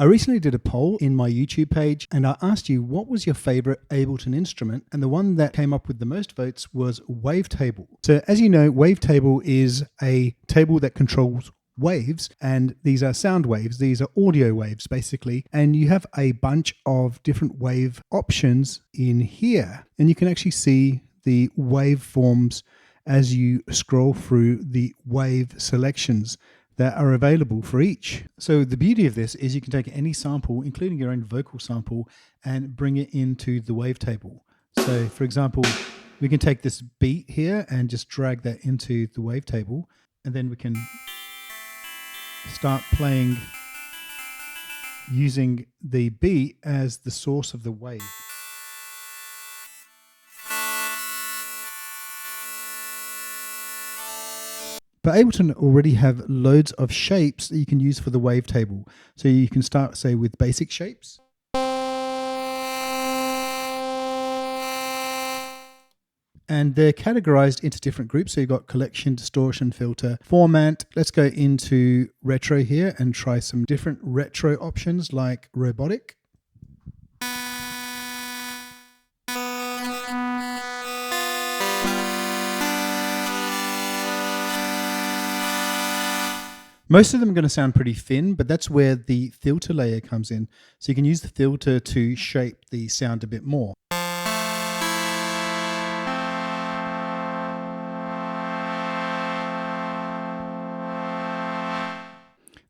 I recently did a poll in my YouTube page and I asked you what was your favorite Ableton instrument, and the one that came up with the most votes was Wavetable. So as you know, Wavetable is a table that controls waves, and these are sound waves, these are audio waves basically, and you have a bunch of different wave options in here, and you can actually see the waveforms as you scroll through the wave selections that are available for each. So the beauty of this is you can take any sample, including your own vocal sample, and bring it into the wavetable. So for example, we can take this beat here and just drag that into the wavetable, and then we can start playing using the beat as the source of the wave. But Ableton already have loads of shapes that you can use for the wavetable. So you can start, say, with basic shapes. And they're categorized into different groups. So you've got collection, distortion, filter, format. Let's go into retro here and try some different retro options like robotic. Most of them are going to sound pretty thin, but that's where the filter layer comes in. So you can use the filter to shape the sound a bit more.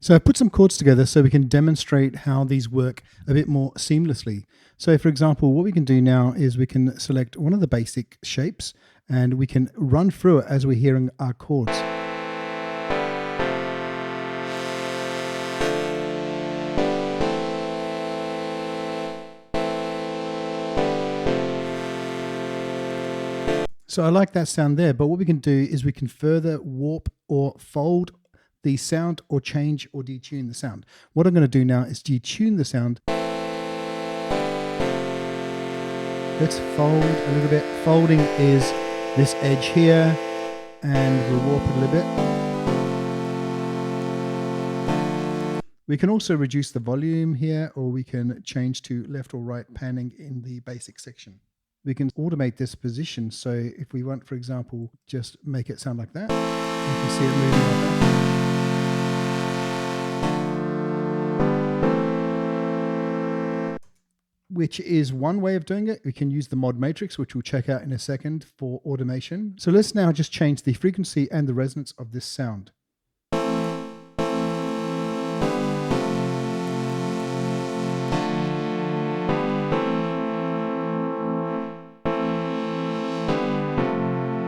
So I put some chords together so we can demonstrate how these work a bit more seamlessly. So for example, what we can do now is we can select one of the basic shapes and we can run through it as we're hearing our chords. So I like that sound there, but what we can do is we can further warp or fold the sound or change or detune the sound. What I'm going to do now is detune the sound. Let's fold a little bit. Folding is this edge here, and we'll warp it a little bit. We can also reduce the volume here, or we can change to left or right panning in the basic section. We can automate this position, so if we want, for example, just make it sound like that, you can see it moving like that. Which is one way of doing it. We can use the mod matrix, which we'll check out in a second, for automation. So let's now just change the frequency and the resonance of this sound.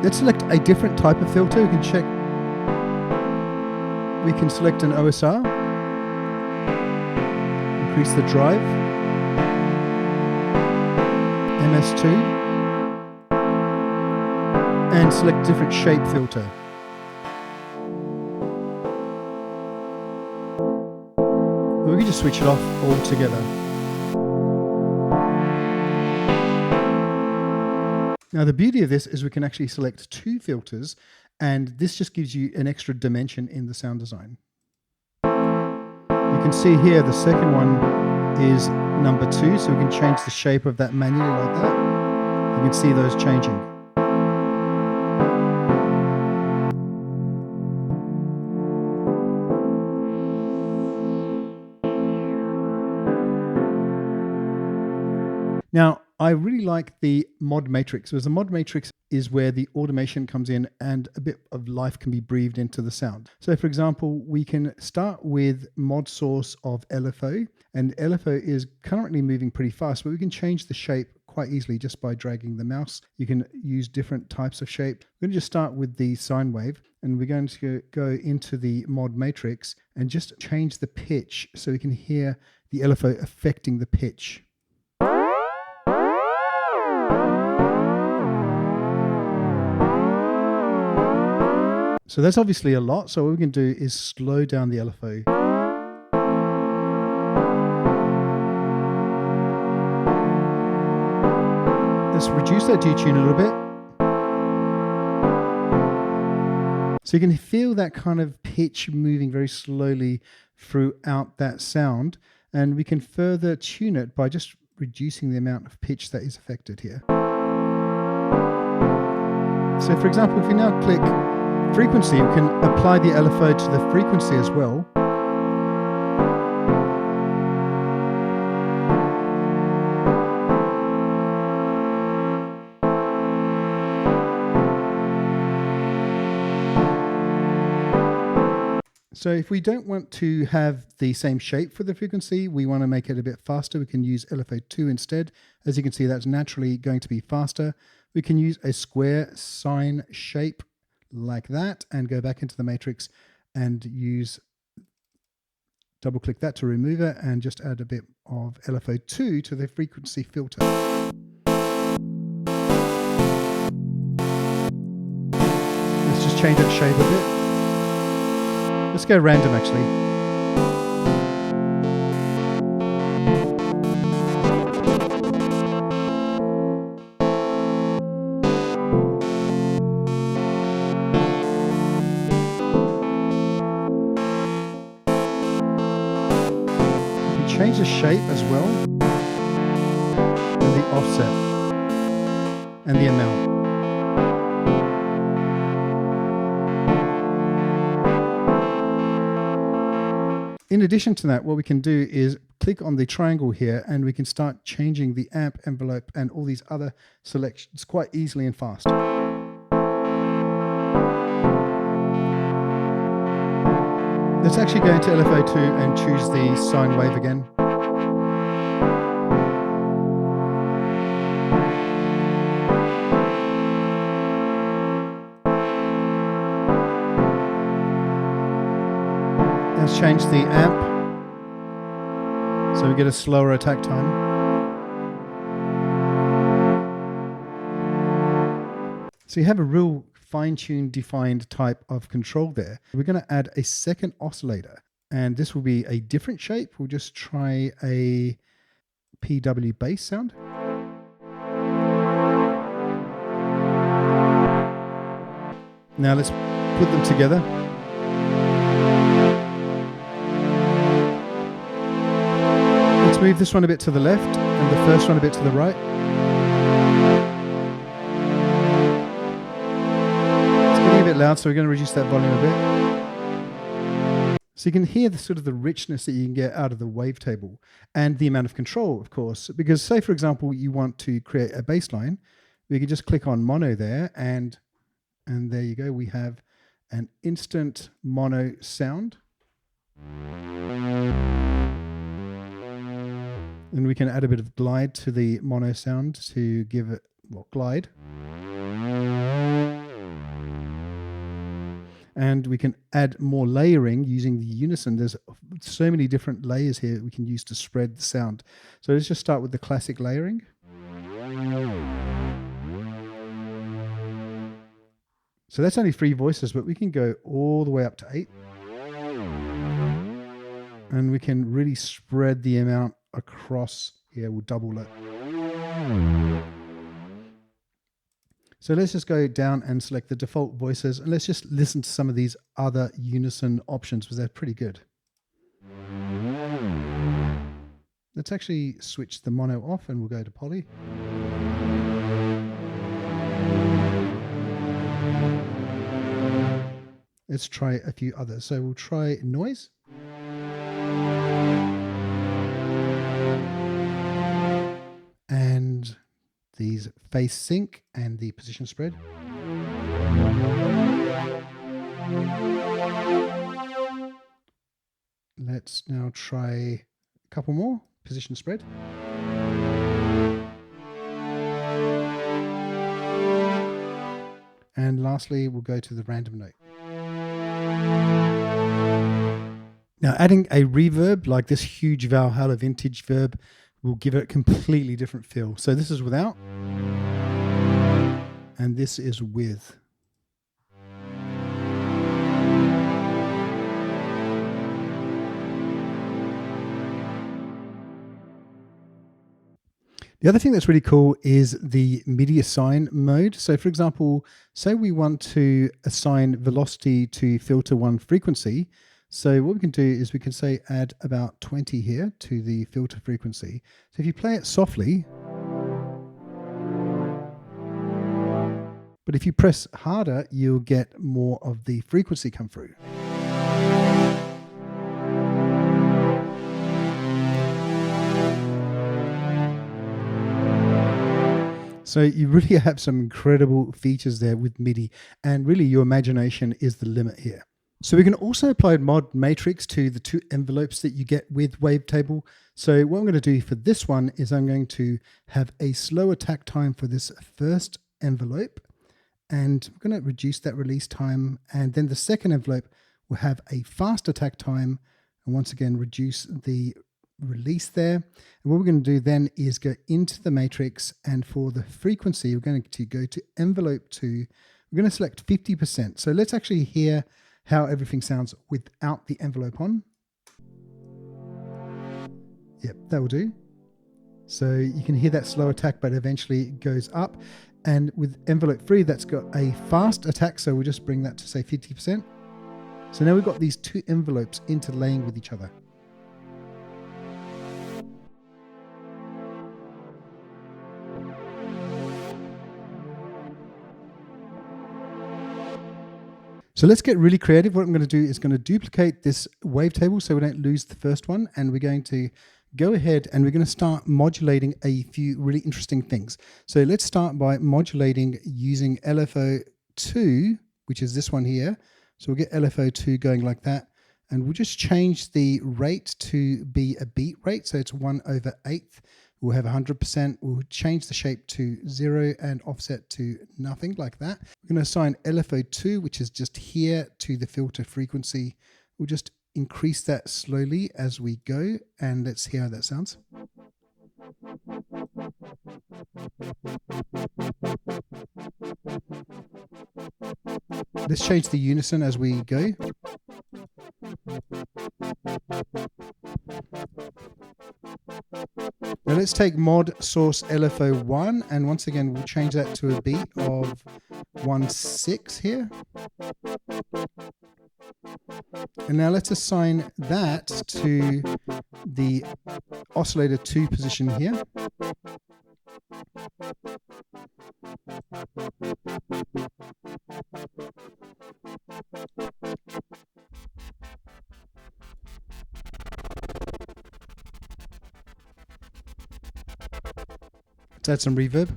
Let's select a different type of filter. We can check. We can select an OSR, increase the drive, MS2, and select different shape filter. We can just switch it off altogether. Now the beauty of this is we can actually select two filters, and this just gives you an extra dimension in the sound design. You can see here the second one is number 2, so we can change the shape of that manually like that. You can see those changing. Now, I really like the mod matrix, because the mod matrix is where the automation comes in and a bit of life can be breathed into the sound. So for example, we can start with mod source of LFO, and LFO is currently moving pretty fast, but we can change the shape quite easily just by dragging the mouse. You can use different types of shape. We're going to just start with the sine wave, and we're going to go into the mod matrix and just change the pitch so we can hear the LFO affecting the pitch. So that's obviously a lot, so what we can do is slow down the LFO. Let's reduce that detune a little bit. So you can feel that kind of pitch moving very slowly throughout that sound. And we can further tune it by just reducing the amount of pitch that is affected here. So for example, if we now click frequency, we can apply the LFO to the frequency as well. So if we don't want to have the same shape for the frequency, we want to make it a bit faster, we can use LFO2 instead. As you can see, that's naturally going to be faster. We can use a square sine shape like that and go back into the matrix and double click that to remove it and just add a bit of LFO2 to the frequency filter. Let's just change that shape a bit. Let's go random actually. You can change the shape as well, and the offset, and the amount. In addition to that, what we can do is click on the triangle here and we can start changing the amp envelope and all these other selections quite easily and fast. Let's actually go into LFO2 and choose the sine wave again. Let's change the amp so we get a slower attack time. So you have a real fine-tuned, defined type of control there. We're going to add a second oscillator, and this will be a different shape. We'll just try a PW bass sound. Now let's put them together. Let's move this one a bit to the left and the first one a bit to the right. It's getting a bit loud, so we're going to reduce that volume a bit. So you can hear the sort of the richness that you can get out of the wavetable and the amount of control, of course, because say, for example, you want to create a bass line, we can just click on mono there and there you go. We have an instant mono sound. And we can add a bit of glide to the mono sound to give it, well, glide. And we can add more layering using the unison. There's so many different layers here we can use to spread the sound. So let's just start with the classic layering. So that's only 3 voices, but we can go all the way up to 8. And we can really spread the amount across here. We'll double it. So let's just go down and select the default voices, and let's just listen to some of these other unison options because they're pretty good. Let's actually switch the mono off and we'll go to poly. Let's try a few others. So we'll try noise. And these phase sync and the position spread. Let's now try a couple more. Position spread. And lastly, we'll go to the random note. Now, adding a reverb like this huge Valhalla vintage verb will give it a completely different feel. So this is without, and this is with. The other thing that's really cool is the MIDI assign mode. So for example, say we want to assign velocity to filter 1 frequency, So what we can do is we can say add about 20 here to the filter frequency. So if you play it softly, but if you press harder, you'll get more of the frequency come through. So you really have some incredible features there with MIDI, and really your imagination is the limit here. So we can also apply mod matrix to the two envelopes that you get with Wavetable. So what I'm going to do for this one is I'm going to have a slow attack time for this first envelope, and I'm going to reduce that release time, and then the second envelope will have a fast attack time, and once again reduce the release there. And what we're going to do then is go into the matrix, and for the frequency we're going to go to envelope 2. We're going to select 50%. So let's actually hear how everything sounds without the envelope on. Yep, that will do. So you can hear that slow attack, but eventually it goes up. And with envelope 3, that's got a fast attack, so we'll just bring that to say 50%. So now we've got these two envelopes interlaying with each other. So let's get really creative. What I'm going to do is going to duplicate this wavetable so we don't lose the first one, and we're going to go ahead and we're going to start modulating a few really interesting things. So let's start by modulating using LFO2, which is this one here. So we'll get LFO2 going like that, and we'll just change the rate to be a beat rate. So it's 1/8. We'll have 100%. We'll change the shape to 0 and offset to nothing, like that. We're going to assign LFO2, which is just here, to the filter frequency. We'll just increase that slowly as we go, and let's hear how that sounds. Let's change the unison as we go. Now let's take mod source LFO1, and once again we'll change that to a beat of 1/6 here. And now let's assign that to the oscillator 2 position here. Let's add some reverb.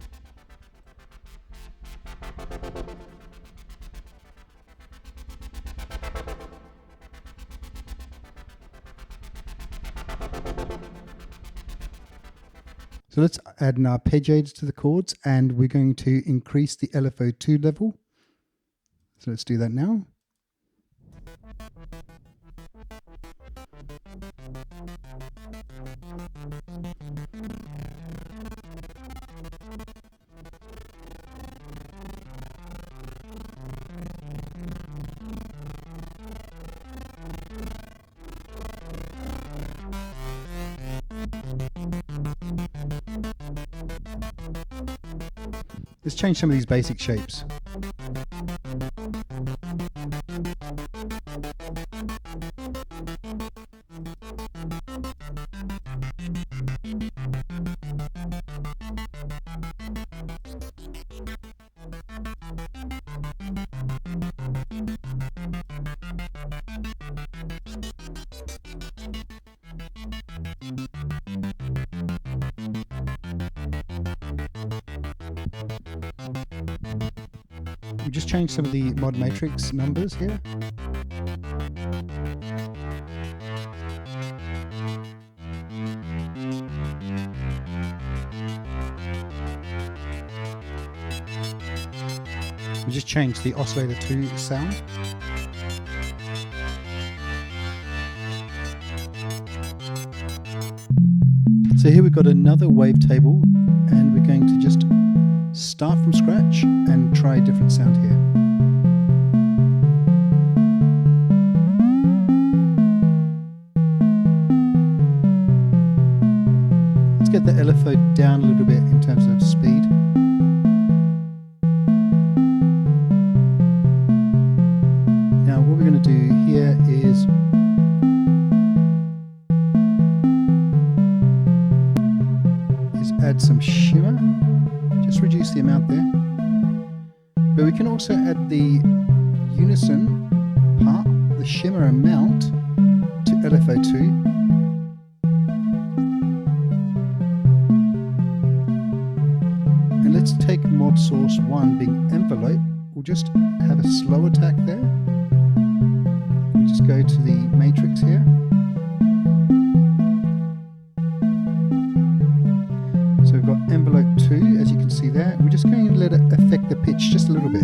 So let's add an arpeggiator to the chords, and we're going to increase the LFO2 level. So let's do that now. Let's change some of these basic shapes. We just changed some of the mod matrix numbers here. We just changed the oscillator 2 sound. So here we've got another wavetable, and we're going to just start from scratch and try a different sound here. Let's get the LFO down a little bit in terms of speed. Now what we're going to do here is add some shimmer, just reduce the amount there. But we can also add the unison part, the shimmer amount, to LFO2. And let's take mod source 1 being envelope. We'll just have a slow attack there. We'll just go to the matrix here. So we've got envelope 2, as you can see there. We're just going to let it affect the pitch just a little bit.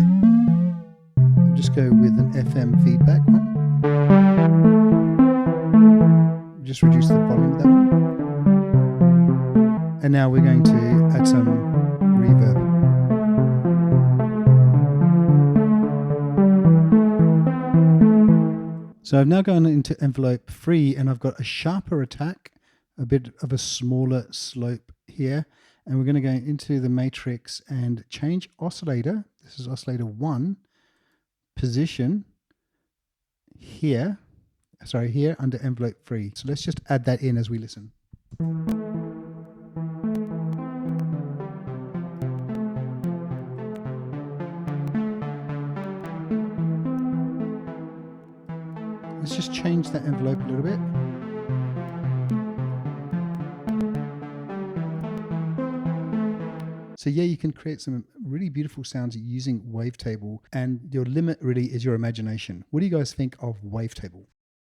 We'll just go with an FM feedback one. We'll just reduce the volume of that one. And now we're going to add some reverb. So I've now gone into envelope 3 and I've got a sharper attack, a bit of a smaller slope here. And we're going to go into the matrix and change oscillator. This is oscillator 1, position here, here under envelope 3. So let's just add that in as we listen. Let's just change that envelope a little bit. So yeah, you can create some really beautiful sounds using Wavetable, and your limit really is your imagination. What do you guys think of Wavetable?